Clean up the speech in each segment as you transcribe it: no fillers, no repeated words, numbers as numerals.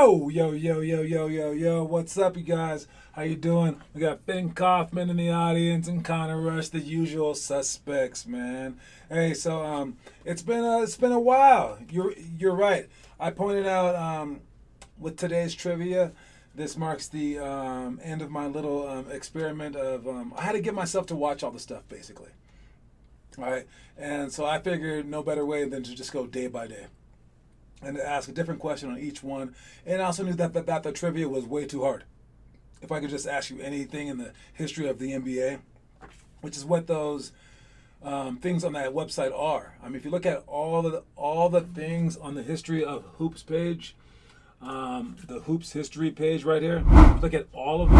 Yo, what's up, you guys? How you doing? We got Finn Kaufman in the audience and Connor Rush, the usual suspects, man. Hey, so it's been a while. You're right. I pointed out with today's trivia, this marks the end of my little experiment of I had to get myself to watch all the stuff basically. All right, and so I figured no better way than to just go day by day and to ask a different question on each one. And I also knew that the trivia was way too hard. If I could just ask you anything in the history of the NBA, which is what those things on that website are. I mean, if you look at all the things on the history of hoops page, the hoops history page right here, look at all of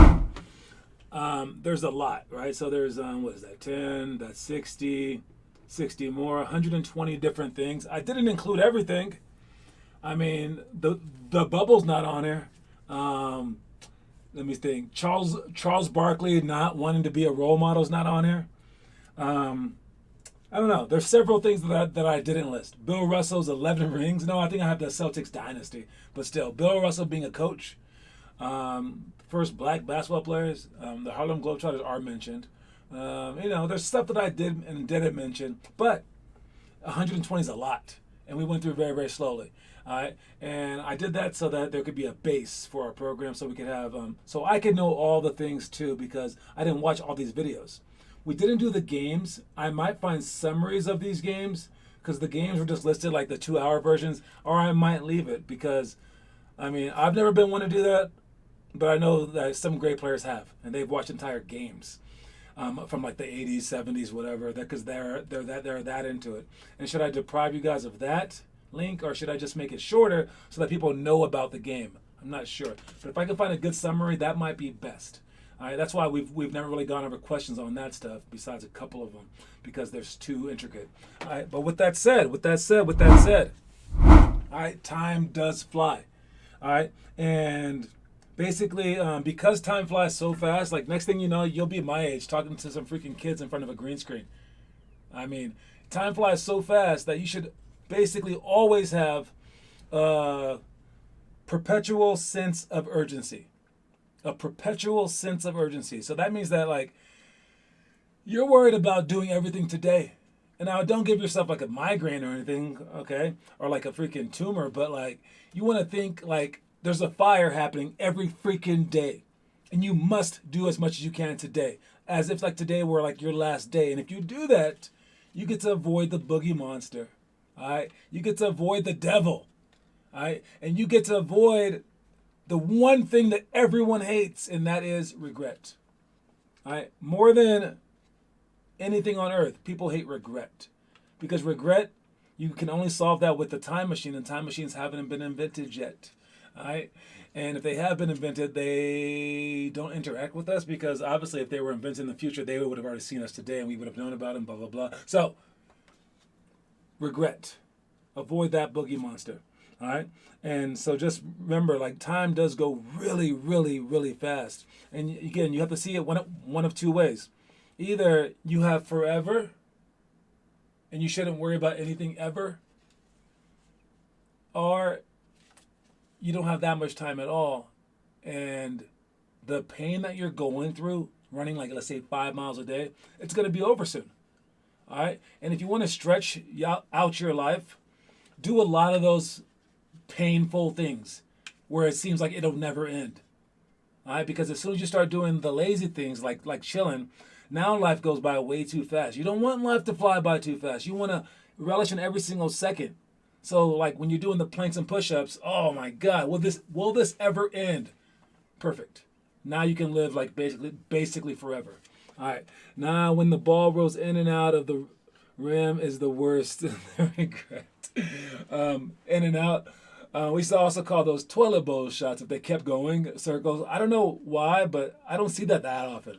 them. There's a lot, right? So there's what is that? 10, that's 60 more, 120 different things. I didn't include everything. I mean, the bubble's not on here. Let me think. Charles Barkley not wanting to be a role model is not on here. I don't know. There's several things that I didn't list. Bill Russell's 11 rings. No, I think I have the Celtics dynasty. But still, Bill Russell being a coach. First black basketball players. The Harlem Globetrotters are mentioned. There's stuff that I did and didn't mention. But 120 is a lot. And we went through very, very slowly. All right, and I did that so that there could be a base for our program, so we could have, so I could know all the things too, because I didn't watch all these videos. We didn't do the games. I might find summaries of these games, because the games were just listed like the 2-hour versions, or I might leave it because, I mean, I've never been one to do that, but I know that some great players have, and they've watched entire games. From like the 80s, 70s, whatever, because they're that into it. And should I deprive you guys of that link, or should I just make it shorter so that people know about the game? I'm not sure, but if I can find a good summary, that might be best. All right, that's why we've never really gone over questions on that stuff, besides a couple of them, because they're too intricate. All right, but with that said, all right, time does fly. All right, and basically, because time flies so fast, like next thing you know, you'll be my age talking to some freaking kids in front of a green screen. I mean, time flies so fast that you should basically always have a perpetual sense of urgency. A perpetual sense of urgency. So that means that, like, you're worried about doing everything today. And now, don't give yourself like a migraine or anything, okay? Or like a freaking tumor, but like, you want to think like there's a fire happening every freaking day. And you must do as much as you can today. As if like today were like your last day. And if you do that, you get to avoid the boogie monster. All right, you get to avoid the devil, all right, and you get to avoid the one thing that everyone hates, and that is regret. All right, more than anything on earth, people hate regret, because regret, you can only solve that with the time machine, and time machines haven't been invented yet. All right, and if they have been invented, they don't interact with us, because obviously, if they were invented in the future, they would have already seen us today, and we would have known about them. Blah blah blah. So. Regret. Avoid that boogie monster. All right? And so just remember, like, time does go really, really, really fast. And again, you have to see it one of two ways. Either you have forever and you shouldn't worry about anything ever, or you don't have that much time at all. And the pain that you're going through, running like, let's say, 5 miles a day, it's going to be over soon. All right, and if you want to stretch out your life, do a lot of those painful things where it seems like it'll never end. All right, because as soon as you start doing the lazy things like chilling, now life goes by way too fast. You don't want life to fly by too fast. You want to relish in every single second. So like when you're doing the planks and push-ups, oh my God, will this ever end? Perfect. Now you can live like basically forever. All right. Now, when the ball rolls in and out of the rim is the worst. Regret. In and out. We used to also call those toilet bowl shots if they kept going, circles. I don't know why, but I don't see that often.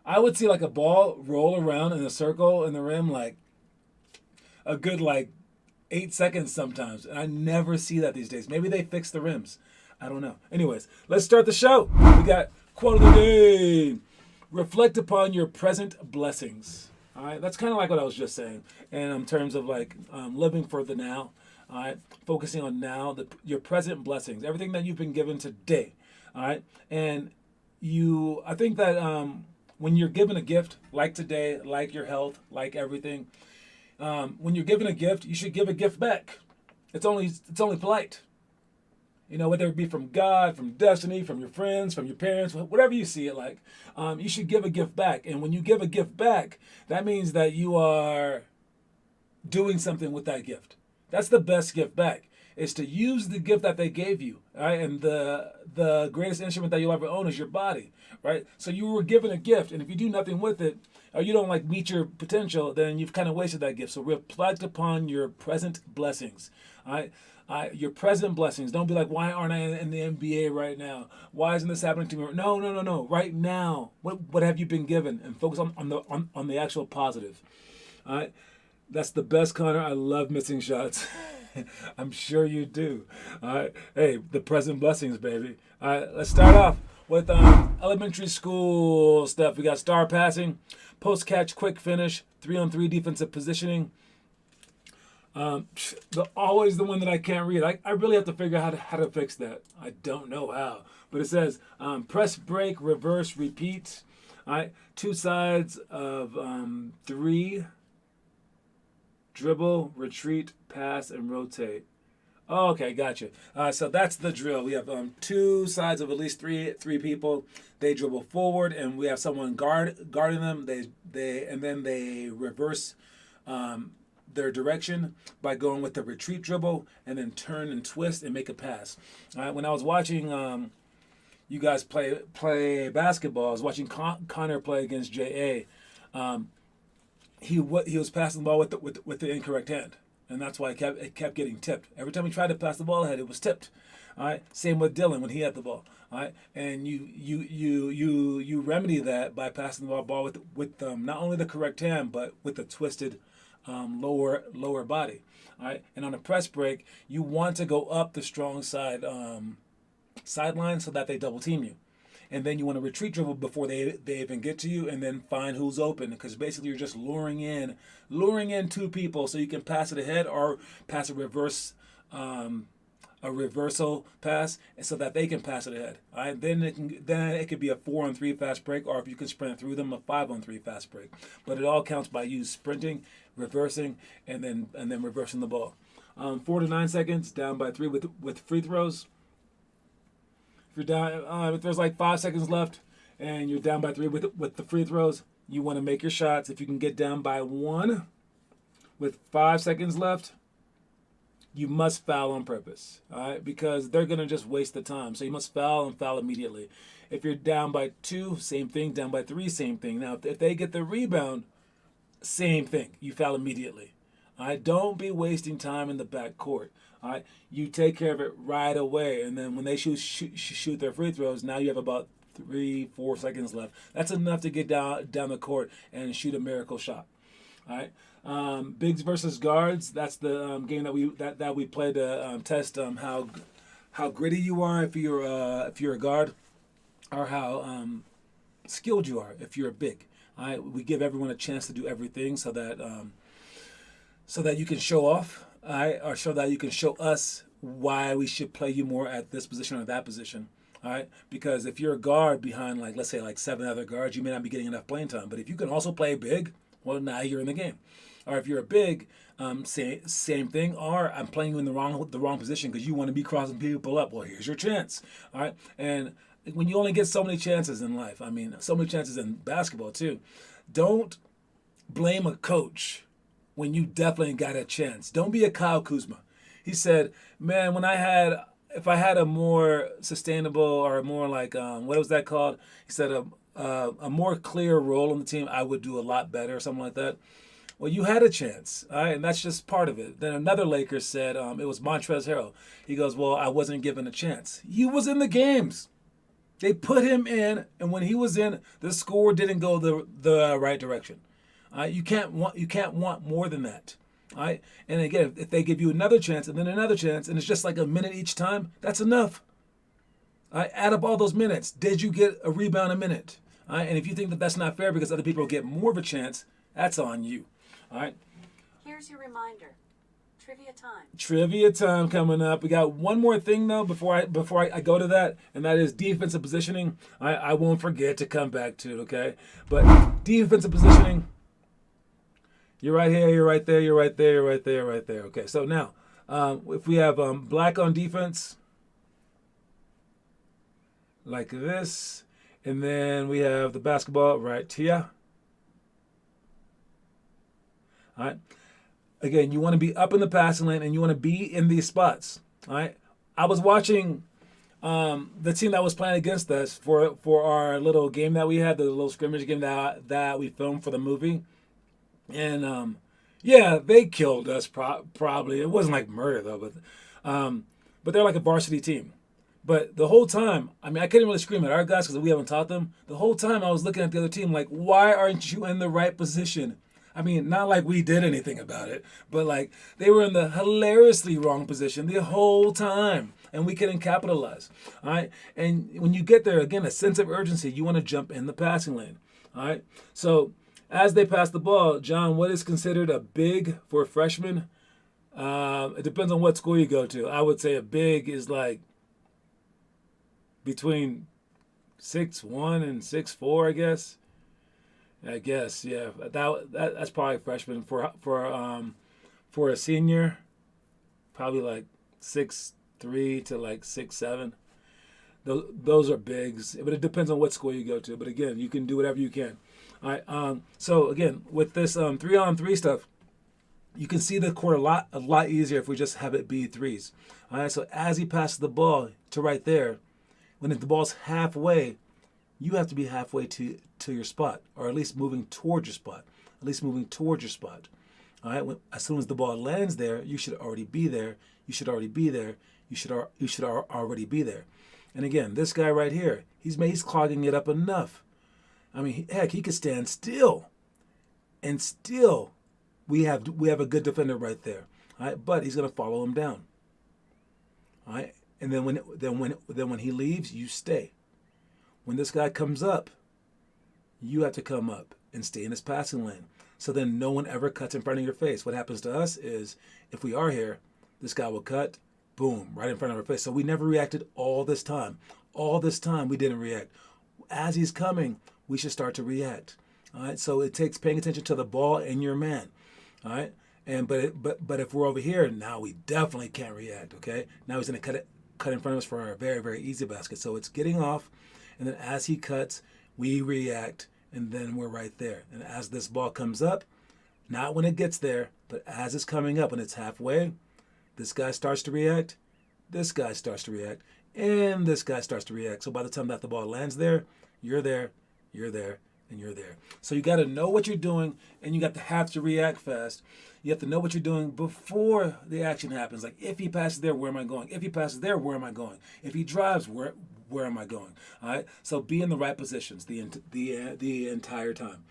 I would see like a ball roll around in a circle in the rim like a good like 8 seconds sometimes. And I never see that these days. Maybe they fixed the rims. I don't know. Anyways, let's start the show. We got quote of the day. Reflect upon your present blessings. All right, that's kind of like what I was just saying, and in terms of like living for the now. All right, focusing on now, your present blessings, everything that you've been given today. All right, and I think that when you're given a gift like today, like your health, like everything, when you're given a gift, you should give a gift back. It's only polite. Whether it be from God, from destiny, from your friends, from your parents, whatever you see it like, you should give a gift back. And when you give a gift back, that means that you are doing something with that gift. That's the best gift back, is to use the gift that they gave you. Right? And the greatest instrument that you'll ever own is your body. Right? So you were given a gift, and if you do nothing with it, or you don't meet your potential, then you've kind of wasted that gift. So reflect upon your present blessings. All right? Your present blessings. Don't be like, why aren't I in the NBA right now? Why isn't this happening to me? No. Right now, what have you been given? And focus on the actual positive. All right, that's the best, Connor. I love missing shots. I'm sure you do. All right, hey, the present blessings, baby. All right, let's start off with elementary school stuff. We got star passing, post catch, quick finish, 3-on-3 defensive positioning. Always the one that I can't read. I really have to figure out how to fix that. I don't know how. But it says press, break, reverse, repeat. All right, 2 sides of 3. Dribble, retreat, pass, and rotate. Oh, okay, gotcha. So that's the drill. We have 2 sides of at least three people. They dribble forward, and we have someone guarding them. And then they reverse their direction by going with the retreat dribble, and then turn and twist and make a pass. All right. When I was watching you guys play basketball, I was watching Connor play against J.A. He was passing the ball with the incorrect hand, and that's why it kept getting tipped. Every time he tried to pass the ball ahead, it was tipped. All right. Same with Dylan when he had the ball. All right. And you remedy that by passing the ball with not only the correct hand, but with the twisted lower body. All right. And on a press break, you want to go up the strong sideline so that they double team you. And then you want to retreat dribble before they even get to you, and then find who's open, because basically you're just luring in 2 people so you can pass it ahead or pass a reversal pass so that they can pass it ahead. All right, then it could be a 4-on-3 fast break, or if you can sprint through them, a 5-on-3 fast break. But it all counts by you sprinting, reversing, and then reversing the ball. 4 to 9 seconds, down by 3 with free throws. If you're down, if there's 5 seconds left and you're down by 3 with the free throws, you want to make your shots. If you can get down by 1 with 5 seconds left, you must foul on purpose, all right? Because they're going to just waste the time. So you must foul and foul immediately. If you're down by 2, same thing. Down by 3, same thing. Now, if they get the rebound, same thing. You foul immediately. All right? Don't be wasting time in the back court. All right? You take care of it right away. And then when they shoot their free throws, now you have about 3-4 seconds left. That's enough to get down the court and shoot a miracle shot. All right? Bigs versus guards. That's the game that we play to test how gritty you are if you're a guard, or how skilled you are if you're a big. All right? We give everyone a chance to do everything so that you can show off, all right, or so that you can show us why we should play you more at this position or that position. All right, because if you're a guard behind let's say 7 other guards, you may not be getting enough playing time. But if you can also play big, well, now you're in the game. Or if you're a big, same thing. Or I'm playing you in the wrong position because you want to be crossing people up. Well, here's your chance. All right, and when you only get so many chances in life, I mean, so many chances in basketball too. Don't blame a coach when you definitely got a chance. Don't be a Kyle Kuzma. He said, "Man, if I had a more sustainable, or more what was that called?" He said a more clear role on the team, I would do a lot better, or something like that. Well, you had a chance, all right, and that's just part of it. Then another Laker said, it was Montrezl Harrell. He goes, "Well, I wasn't given a chance." He was in the games. They put him in, and when he was in, the score didn't go the right direction. You can't want more than that. All right? And again, if they give you another chance and then another chance, and it's just a minute each time, that's enough. All right? Add up all those minutes. Did you get a rebound a minute? All right? And if you think that that's not fair because other people get more of a chance, that's on you. All right? Here's your reminder. Trivia time coming up. We got one more thing though before I go to that, and that is defensive positioning. I won't forget to come back to it, okay? But defensive positioning. You're right here. You're right there. You're right there. You're right there. Right there. Okay. So now, if we have black on defense, like this, and then we have the basketball right here. All right. Again, you want to be up in the passing lane, and you want to be in these spots. All right. I was watching the team that was playing against us for our little game that we had, the little scrimmage game that we filmed for the movie, and yeah, they killed us probably. It wasn't like murder though, but they're like a varsity team. But the whole time, I mean, I couldn't really scream at our guys because we haven't taught them. The whole time I was looking at the other team like, why aren't you in the right position? I mean, not like we did anything about it, but like they were in the hilariously wrong position the whole time, and we couldn't capitalize. All right, and when you get there, again, a sense of urgency, you want to jump in the passing lane. All right, so as they pass the ball, John, what is considered a big for a freshman? It depends on what school you go to. I would say a big is like between 6'1" and 6'4", I guess. Yeah. That's probably freshman for a senior, probably like 6'3" to like 6'7". Those are bigs, but it depends on what school you go to. But again, you can do whatever you can. All right. So again, with this 3-on-3 stuff, you can see the court a lot easier if we just have it be threes. All right. So as he passes the ball to right there, when the ball's halfway, you have to be halfway to your spot, or at least moving towards your spot. All right. As soon as the ball lands there, you should already be there. You should already be there. You should already be there. And again, this guy right here, he's clogging it up enough. I mean, heck, he could stand still, and still, we have a good defender right there. All right, but he's gonna follow him down. All right, and then when he leaves, you stay. When this guy comes up, you have to come up and stay in his passing lane. So then no one ever cuts in front of your face. What happens to us is, if we are here, this guy will cut, boom, right in front of our face. So we never reacted all this time. All this time we didn't react. As he's coming, we should start to react. All right. So it takes paying attention to the ball and your man. All right. And but if we're over here, now we definitely can't react. Okay. Now he's going to cut in front of us for a very, very easy basket. So it's getting off, and then as he cuts, we react, and then we're right there. And as this ball comes up, not when it gets there, but as it's coming up and it's halfway, this guy starts to react, this guy starts to react, and this guy starts to react. So by the time that the ball lands there, you're there, and you're there. So you got to know what you're doing, and you got to have to react fast. You have to know what you're doing before the action happens. Like, if he passes there, where am I going? If he passes there, where am I going? If he drives, where am I going? All right. So be in the right positions the entire time.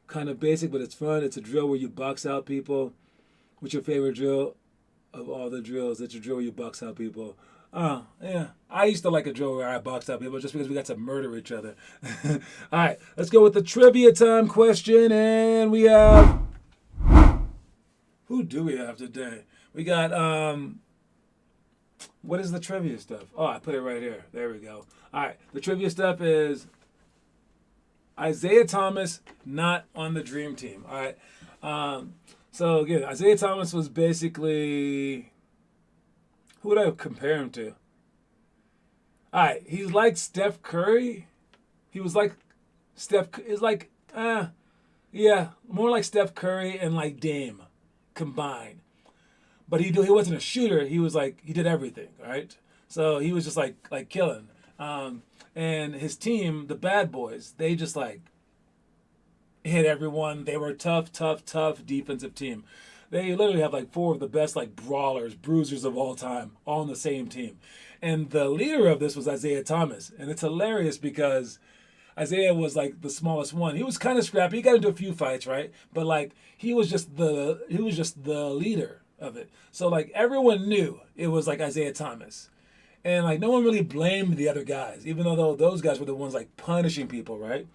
Kind of basic, but it's fun. It's a drill where you box out people. What's your favorite drill of all the drills? It's a drill where you box out people. Oh, yeah. I used to like a drill where I boxed out people just because we got to murder each other. All right. Let's go with the trivia time question. And we have... Who do we have today? We got... What is the trivia stuff? Oh, I put it right here. There we go. All right. The trivia stuff is Isaiah Thomas not on the Dream Team. All right. So, again, Isaiah Thomas was basically... Who would I compare him to? All right. He's like Steph Curry. He was like Steph... It's like... yeah. More like Steph Curry and like Dame combined. But he wasn't a shooter. He was like, he did everything, right? So he was just like killing. And his team, the Bad Boys, they just like hit everyone. They were a tough defensive team. They literally have like 4 of the best like brawlers, bruisers of all time, all on the same team. And the leader of this was Isaiah Thomas. And it's hilarious because Isaiah was like the smallest one. He was kind of scrappy. He got into a few fights, right? But like he was just the leader of it. So like everyone knew it was like Isaiah Thomas. And like no one really blamed the other guys, even though those guys were the ones like punishing people, right?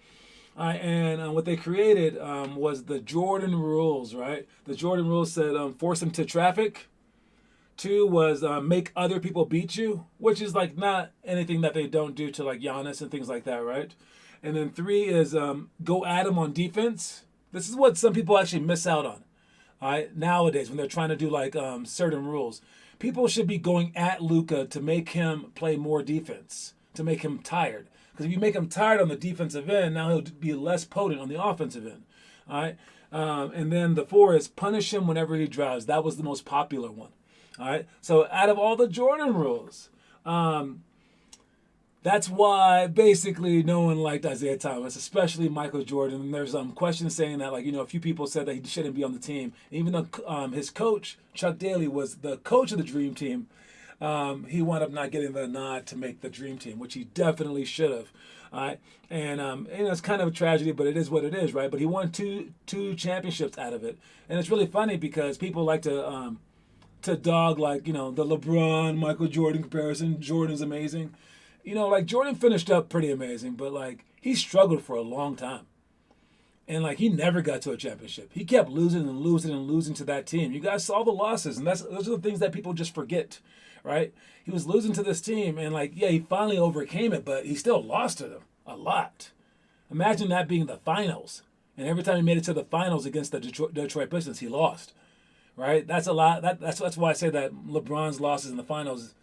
And what they created was the Jordan rules, right? The Jordan rules said force him to traffic, 2 was make other people beat you, which is like not anything that they don't do to like Giannis and things like that, right? And then 3 is go at him on defense. This is what some people actually miss out on. All right, nowadays when they're trying to do like certain rules, people should be going at Luka to make him play more defense, to make him tired. Because if you make him tired on the defensive end, now he'll be less potent on the offensive end. All right, and then the 4 is punish him whenever he drives. That was the most popular one. All right, so out of all the Jordan rules, that's why basically no one liked Isaiah Thomas, especially Michael Jordan. And there's questions saying that, like, a few people said that he shouldn't be on the team. Even though his coach, Chuck Daly, was the coach of the Dream Team, he wound up not getting the nod to make the Dream Team, which he definitely should have. All right, and it's kind of a tragedy, but it is what it is, right? But he won two championships out of it, and it's really funny because people like to dog like the LeBron Michael Jordan comparison. Jordan's amazing. Like Jordan finished up pretty amazing, but like he struggled for a long time. And like he never got to a championship. He kept losing and losing and losing to that team. You guys saw the losses, and those are the things that people just forget, right? He was losing to this team, and like, yeah, he finally overcame it, but he still lost to them a lot. Imagine that being the finals, and every time he made it to the finals against the Detroit Pistons, he lost, right? That's a lot. That's why I say that LeBron's losses in the finals,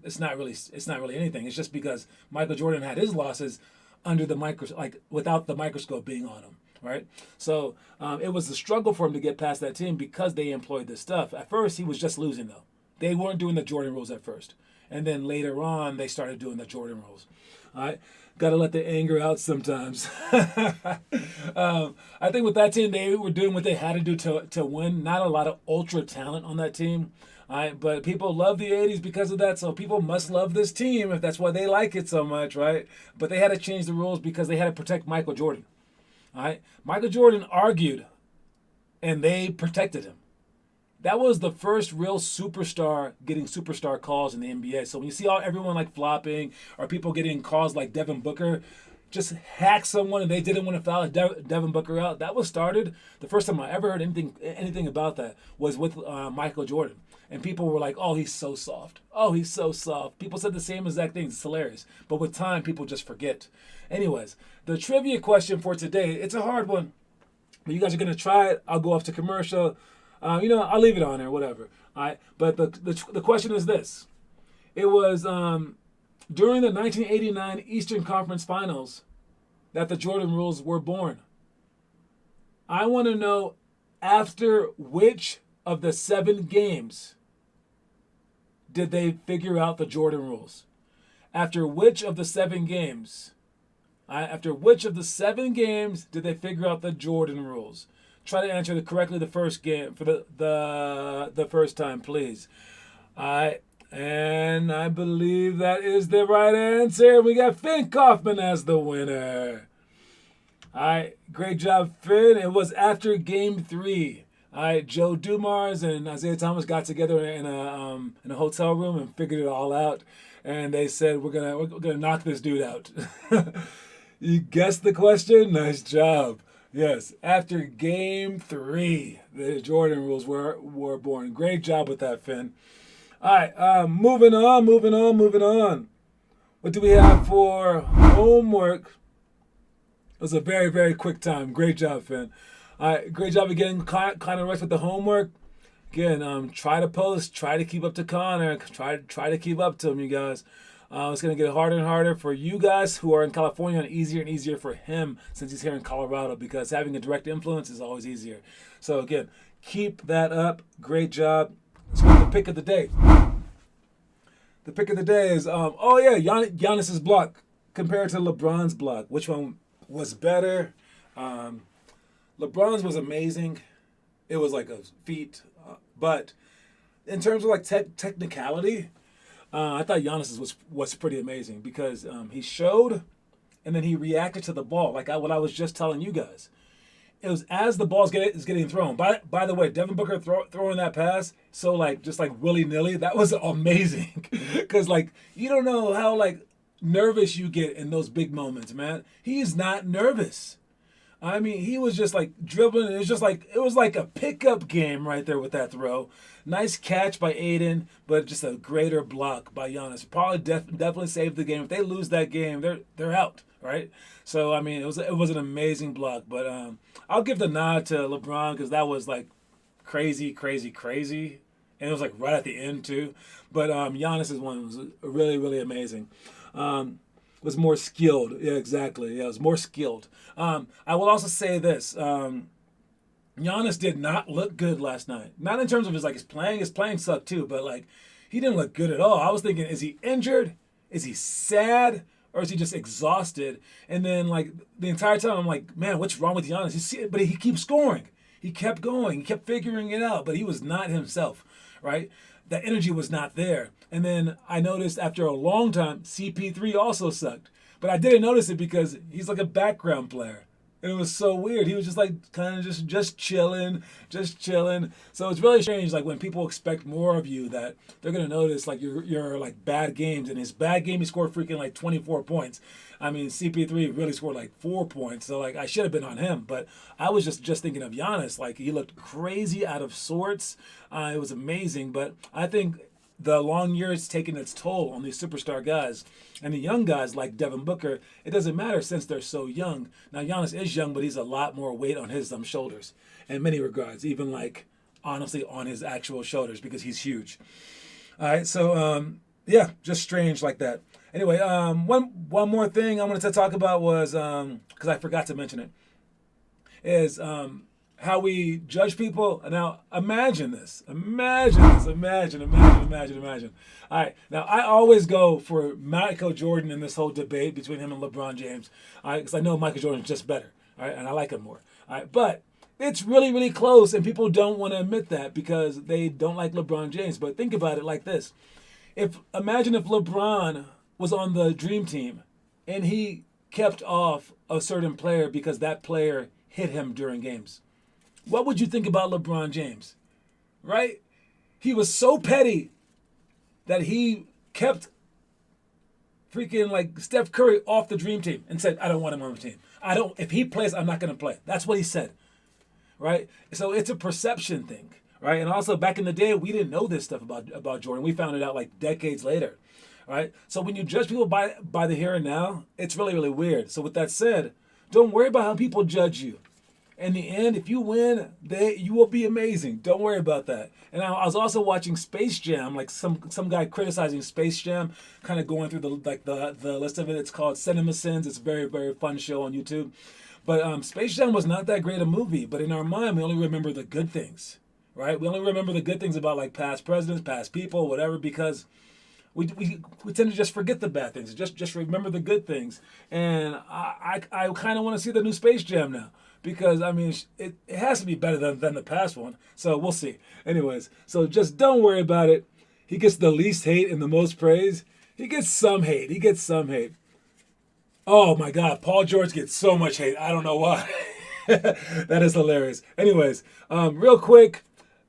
it's not really anything. It's just because Michael Jordan had his losses under the without the microscope being on him, right? So it was a struggle for him to get past that team because they employed this stuff. At first, he was just losing though. They weren't doing the Jordan rules at first, and then later on they started doing the Jordan rules. All right, got to let the anger out sometimes. I think with that team, they were doing what they had to do to win. Not a lot of ultra talent on that team. All right, but people love the 80s because of that, so people must love this team if that's why they like it so much, right? But they had to change the rules because they had to protect Michael Jordan. All right, Michael Jordan argued, and they protected him. That was the first real superstar getting superstar calls in the NBA. So when you see everyone like flopping or people getting calls like Devin Booker, just hack someone and they didn't want to foul Devin Booker out. That was started. The first time I ever heard anything about that was with Michael Jordan. And people were like, oh, he's so soft. Oh, he's so soft. People said the same exact things. It's hilarious. But with time, people just forget. Anyways, the trivia question for today, it's a hard one. But you guys are going to try it. I'll go off to commercial. I'll leave it on there, whatever. All right. But the question is this. It was during the 1989 Eastern Conference Finals that the Jordan rules were born. I want to know after which of the 7 games did they figure out the Jordan rules? After which of the 7 games? After which of the 7 games did they figure out the Jordan rules? Try to answer correctly the first game for the first time, please. All right. And I believe that is the right answer. We got Finn Kaufman as the winner. All right. Great job, Finn. It was after game 3. All right. Joe Dumars and Isaiah Thomas got together in a hotel room and figured it all out. And they said, we're gonna knock this dude out. You guessed the question? Nice job. Yes, after game 3, the Jordan rules were born. Great job with that, Finn. All right, moving on. What do we have for homework? It was a very, very quick time. Great job, Finn. All right, great job of getting Connor Rex with the homework. Again, try to post, try to keep up to Connor, try to keep up to him, you guys. It's going to get harder and harder for you guys who are in California and easier for him since he's here in Colorado because having a direct influence is always easier. So, again, keep that up. Great job. Let's go to the pick of the day. The pick of the day is, Giannis's block compared to LeBron's block. Which one was better? LeBron's was amazing. It was like a feat. But in terms of like technicality, I thought Giannis's was pretty amazing because he showed and then he reacted to the ball, like what I was just telling you guys. It was as the ball is getting thrown. By the way, Devin Booker throwing that pass, so like just like willy-nilly, that was amazing. Because like you don't know how like nervous you get in those big moments, man. He's not nervous. I mean, he was just like dribbling. It was like a pickup game right there with that throw. Nice catch by Aiden, but just a greater block by Giannis. Probably definitely saved the game. If they lose that game, they're out, right? So I mean, it was an amazing block. But I'll give the nod to LeBron because that was like crazy, crazy, crazy, and it was like right at the end too. But Giannis's one was really, really amazing. Was more skilled. Yeah, exactly. Yeah, it was more skilled. I will also say this. Giannis did not look good last night. Not in terms of his playing. His playing sucked too, but like he didn't look good at all. I was thinking, is he injured? Is he sad? Or is he just exhausted? And then like the entire time I'm like, man, what's wrong with Giannis? But he keeps scoring. He kept going. He kept figuring it out, but he was not himself, right? The energy was not there. And then I noticed after a long time, CP3 also sucked. But I didn't notice it because he's like a background player. And it was so weird. He was just like kind of just chilling, just chilling. So it's really strange, like when people expect more of you, that they're gonna notice like your like bad games. And his bad game, he scored freaking like 24 points. I mean, CP3 really scored like 4 points. So like I should have been on him, but I was just thinking of Giannis. Like he looked crazy out of sorts. It was amazing, but I think the long years taking its toll on these superstar guys. And the young guys like Devin Booker, it doesn't matter since they're so young. Now, Giannis is young, but he's a lot more weight on his shoulders in many regards, even like honestly on his actual shoulders because he's huge. All right, so yeah, just strange like that. Anyway, one more thing I wanted to talk about was, because I forgot to mention it, is how we judge people. Now, imagine this. Imagine. All right. Now, I always go for Michael Jordan in this whole debate between him and LeBron James. All right, because I know Michael Jordan's just better. All right, and I like him more. All right, but it's really, really close, and people don't want to admit that because they don't like LeBron James. But think about it like this. Imagine if LeBron was on the Dream Team and he kept off a certain player because that player hit him during games. What would you think about LeBron James? Right? He was so petty that he kept freaking like Steph Curry off the Dream Team and said, I don't want him on the team. If he plays, I'm not going to play. That's what he said. Right? So it's a perception thing. Right? And also back in the day, we didn't know this stuff about Jordan. We found it out like decades later. Right? So when you judge people by the here and now, it's really, really weird. So with that said, don't worry about how people judge you. In the end, if you win, you will be amazing. Don't worry about that. And I was also watching Space Jam, like some guy criticizing Space Jam, kind of going through the list of it. It's called Cinema Sins. It's a very, very fun show on YouTube. But Space Jam was not that great a movie. But in our mind, we only remember the good things, right? We only remember the good things about like past presidents, past people, whatever, because we tend to just forget the bad things. Just remember the good things. And I kind of want to see the new Space Jam now. Because, I mean, it has to be better than the past one. So we'll see. Anyways, so just don't worry about it. He gets the least hate and the most praise. He gets some hate. Oh, my God. Paul George gets so much hate. I don't know why. That is hilarious. Anyways, real quick,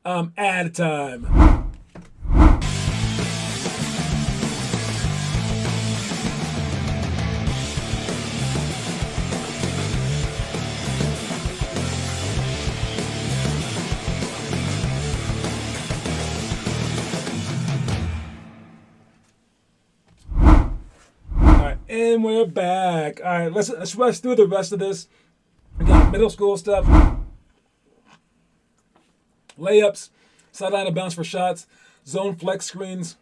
ad time. And we're back. All right, let's rush through the rest of this. We got middle school stuff, layups, sideline and bounce for shots, zone flex screens,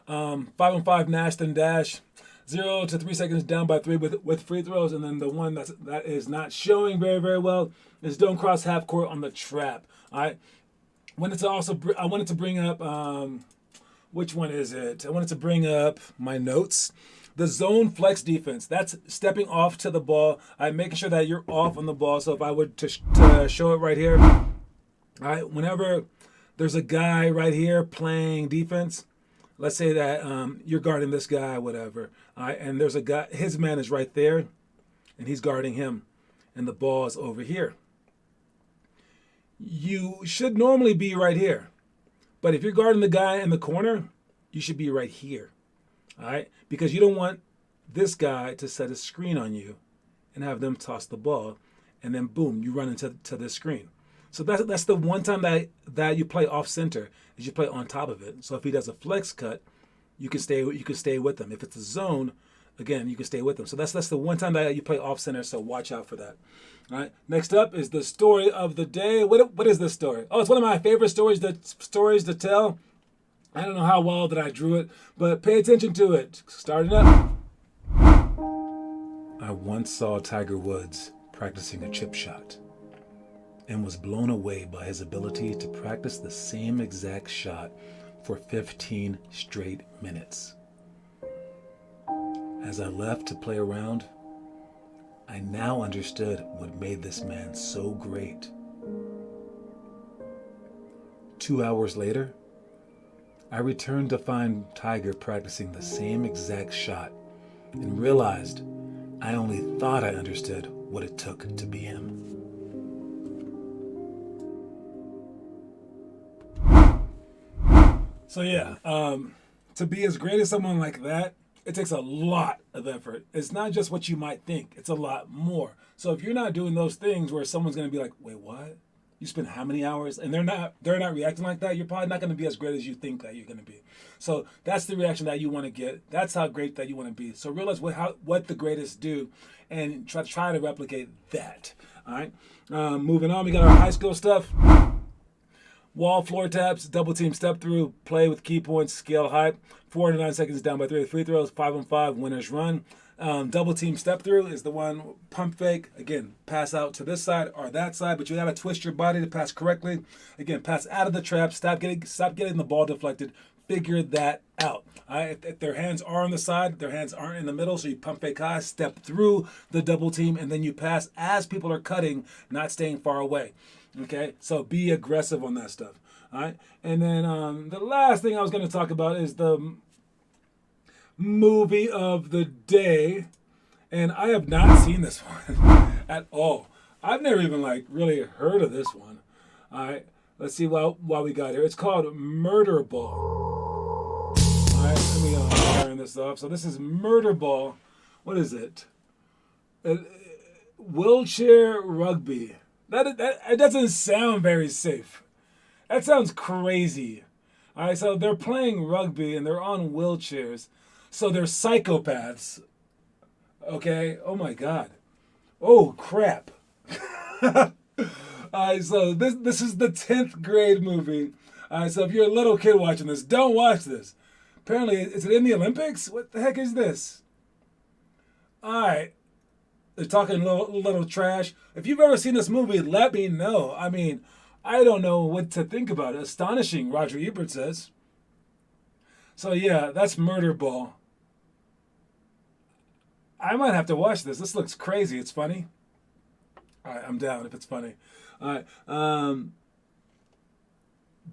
5-on-5 Nash and dash, 0 to 3 seconds down by 3 with free throws, and then the one that is not showing very, very well is don't cross half court on the trap. All right. I wanted to bring up which one is it? I wanted to bring up my notes. The zone flex defense, that's stepping off to the ball, making sure that you're off on the ball. So if I were to show it right here, all right, whenever there's a guy right here playing defense, let's say that you're guarding this guy, whatever, all right, and there's a guy, his man is right there, and he's guarding him, and the ball is over here. You should normally be right here, but if you're guarding the guy in the corner, you should be right here. All right, because you don't want this guy to set a screen on you and have them toss the ball. and then boom, you run into the screen. So that's the one time that you play off center is you play on top of it. So if he does a flex cut, you can stay with him. If it's a zone, again, you can stay with him. So that's the one time that you play off center. So watch out for that. All right. Next up is the story of the day. What is this story? Oh, it's one of my favorite stories to tell. I don't know how well that I drew it, but pay attention to it. Starting up. I once saw Tiger Woods practicing a chip shot and was blown away by his ability to practice the same exact shot for 15 straight minutes. As I left to play around, I now understood what made this man so great. 2 hours later, I returned to find Tiger practicing the same exact shot and realized I only thought I understood what it took to be him. So yeah, to be as great as someone like that, it takes a lot of effort. It's not just what you might think, it's a lot more. So if you're not doing those things where someone's gonna be like, wait, what? You spent how many hours? And they're not reacting like that, you're probably not gonna be as great as you think that you're gonna be. So that's the reaction that you wanna get. That's how great that you wanna be. So realize what the greatest do and try to replicate that. All right. Moving on, we got our high school stuff. Wall floor taps, double team step through, play with key points, scale height, 4 to 9 seconds down by 3 free throws, 5-on-5, winners run. Double team step through is the one, pump fake, again, pass out to this side or that side, but you gotta twist your body to pass correctly. Again, pass out of the trap, stop getting the ball deflected, figure that out. All right? If their hands are on the side, their hands aren't in the middle, so you pump fake high, step through the double team, and then you pass as people are cutting, not staying far away. Okay, so be aggressive on that stuff. All right, and then the last thing I was going to talk about is the movie of the day, and I have not seen this one at all. I've never even really heard of this one. All right, let's see what we got here. It's called Murder Ball. All right, let me turn this off. So this is Murder Ball. What is it? Wheelchair rugby. That doesn't sound very safe. That sounds crazy. All right, so they're playing rugby and they're on wheelchairs. So they're psychopaths. Okay? Oh my God. Oh crap. All right, so this is the 10th grade movie. All right, so if you're a little kid watching this, don't watch this. Apparently, is it in the Olympics? What the heck is this? All right. They're talking little trash. If you've ever seen this movie, let me know. I mean, I don't know what to think about it. Astonishing, Roger Ebert says. So yeah, that's Murder Ball. I might have to watch this. This looks crazy. It's funny. All right, I'm down if it's funny. All right.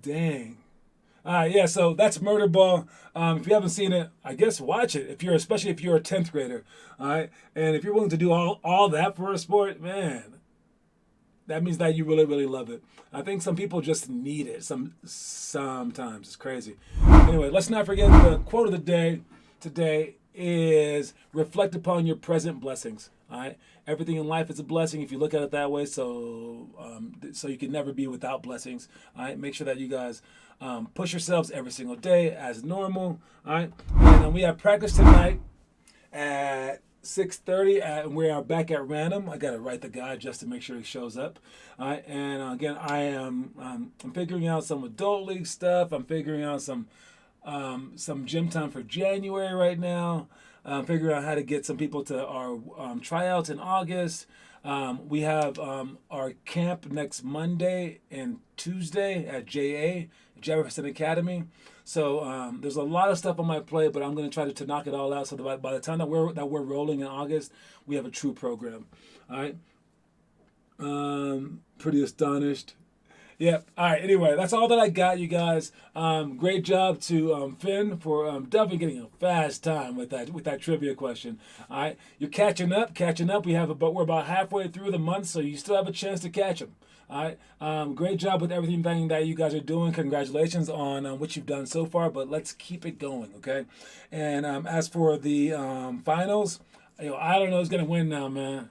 Dang. All right, yeah, so that's Murder Ball. If you haven't seen it, I guess watch it. Especially if you're a 10th grader, all right? And if you're willing to do all that for a sport, man, that means that you really, really love it. I think some people just need it. Sometimes it's crazy. Anyway, let's not forget the quote of the day today is reflect upon your present blessings. All right, everything in life is a blessing if you look at it that way. So you can never be without blessings. All right, make sure that you guys push yourselves every single day as normal. All right, and we have practice tonight at 6:30, and we are back at random. I gotta write the guy just to make sure he shows up. All right, and again, I'm figuring out some adult league stuff. I'm figuring out some gym time for January right now. Figuring out how to get some people to our tryouts in August. We have our camp next Monday and Tuesday at JA, Jefferson Academy. So there's a lot of stuff on my plate, but I'm going to try to knock it all out so that by the time that we're rolling in August, we have a true program. All right. Pretty astonished. Yep. All right. Anyway, that's all that I got, you guys. Great job to Finn for definitely getting a fast time with that trivia question. All right. You're catching up. We're about halfway through the month, so you still have a chance to catch them. All right. Great job with everything that you guys are doing. Congratulations on what you've done so far, but let's keep it going, okay? And as for the finals, I don't know who's gonna win now, man.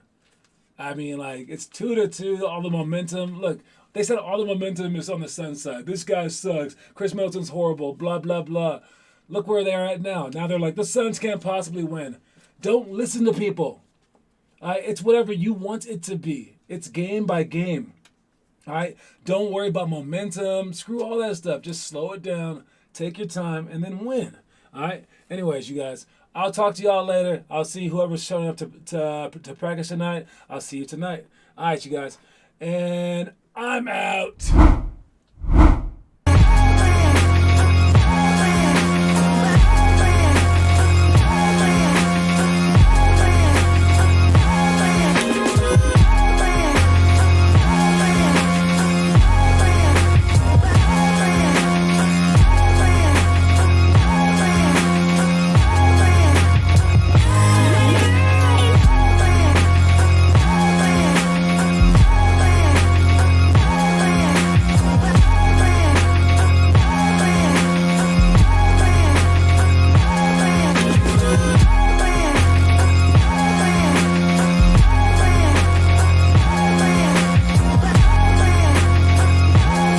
I mean, like, it's 2-2, all the momentum. Look, they said all the momentum is on the Suns side. This guy sucks. Chris Middleton's horrible, blah, blah, blah. Look where they're at now. Now they're like, the Suns can't possibly win. Don't listen to people. It's whatever you want it to be. It's game by game. All right? Don't worry about momentum. Screw all that stuff. Just slow it down. Take your time and then win. All right? Anyways, you guys, I'll talk to y'all later. I'll see whoever's showing up to practice tonight. I'll see you tonight. All right, you guys. And I'm out.